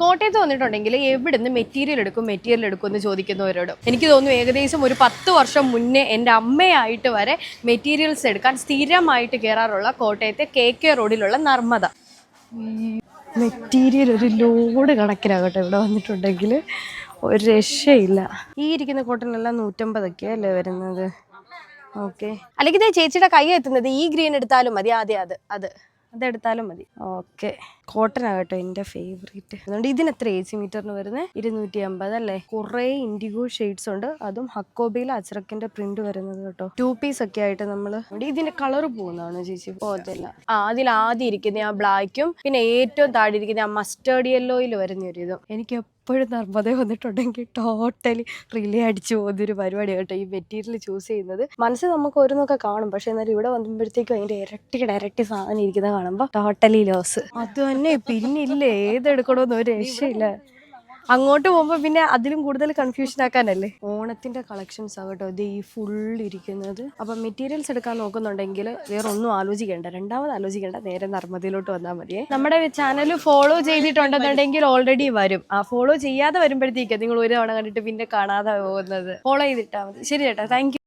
കോട്ടയത്ത് വന്നിട്ടുണ്ടെങ്കിൽ എവിടുന്ന് മെറ്റീരിയൽ എടുക്കും എന്ന് ചോദിക്കുന്നവരോട് എനിക്ക് തോന്നുന്നു ഏകദേശം ഒരു 10 വർഷം മുന്നേ എൻ്റെ അമ്മയായിട്ട് വരെ മെറ്റീരിയൽസ് എടുക്കാൻ സ്ഥിരമായിട്ട് കയറാറുള്ള കോട്ടയത്തെ KK റോഡിലുള്ള നർമ്മദ. മെറ്റീരിയൽ ഒരു ലോഡ് കണക്കിനാകട്ടെ ഇവിടെ വന്നിട്ടുണ്ടെങ്കിൽ ഒരു രക്ഷയില്ല. ഈ ഇരിക്കുന്ന കോട്ടണിലെല്ലാം 150 അല്ലേ വരുന്നത്. ഓക്കെ, അല്ലെങ്കിൽ ഇതേ ചേച്ചിയുടെ കൈ എത്തുന്നത് ഈ ഗ്രീൻ എടുത്താലും മതി. അതെടുത്താലും മതി. ഓക്കെ, കോട്ടൺ ആകട്ടോ എൻ്റെ ഫേവറേറ്റ്. അതുകൊണ്ട് ഇതിന് എത്ര AC മീറ്ററിന് വരുന്നത്? 250 അല്ലേ. കുറേ ഇൻഡിഗോ ഷെയ്ഡ്സ് ഉണ്ട്, അതും ഹക്കോബയിൽ അച്ചറക്കിന്റെ പ്രിന്റ് വരുന്നത് കേട്ടോ. 2 പീസ് ഒക്കെ ആയിട്ട് നമ്മള് ഇതിന്റെ കളർ പോകുന്നതാണ് ചേച്ചി. പോകത്തില്ല. അതിൽ ആദ്യം ഇരിക്കുന്ന ആ ബ്ലാക്കും പിന്നെ ഏറ്റവും താഴെ ഇരിക്കുന്ന ആ മസ്റ്റേർഡ് യെല്ലോയിൽ വരുന്ന ഒരു ഇതും. എനിക്ക് എപ്പോഴും നർമ്മദ വന്നിട്ടുണ്ടെങ്കിൽ ടോട്ടലി റിലേ അടിച്ചു പോകുന്നൊരു പരിപാടി കേട്ടോ ഈ മെറ്റീരിയൽ ചൂസ് ചെയ്യുന്നത്. മനസ്സിൽ നമുക്ക് ഓരോന്നൊക്കെ കാണും, പക്ഷെ എന്നാലും ഇവിടെ വന്നപ്പോഴത്തേക്കും അതിന്റെ ഇരട്ടി സാധനം ഇരിക്കുന്നത് കാണുമ്പോൾ ടോട്ടലി ലോസ്. അത് തന്നെ പിന്നില്ലേ ഏതെടുക്കണമെന്ന് ഒരു രക്ഷയില്ല. അങ്ങോട്ട് പോകുമ്പോൾ പിന്നെ അതിലും കൂടുതൽ കൺഫ്യൂഷൻ ആക്കാനല്ലേ. ഓണത്തിന്റെ കളക്ഷൻസ് ആകട്ടോ ഇത് ഈ ഫുൾ ഇരിക്കുന്നത്. അപ്പം മെറ്റീരിയൽസ് എടുക്കാൻ നോക്കുന്നുണ്ടെങ്കിൽ വേറെ ഒന്നും ആലോചിക്കേണ്ട, രണ്ടാമത് ആലോചിക്കേണ്ട, നേരെ നർമ്മദയിലോട്ട് വന്നാൽ മതിയേ. നമ്മുടെ ചാനൽ ഫോളോ ചെയ്തിട്ടുണ്ടെന്നുണ്ടെങ്കിൽ ഓൾറെഡി വരും. ആ ഫോളോ ചെയ്യാതെ വരുമ്പോഴത്തേക്ക് നിങ്ങൾ ഒരു തവണ കണ്ടിട്ട് പിന്നെ കാണാതെ പോകുന്നത്. ഫോളോ ചെയ്തിട്ടാൽ മതി. ശരി ചേട്ടാ, താങ്ക് യു.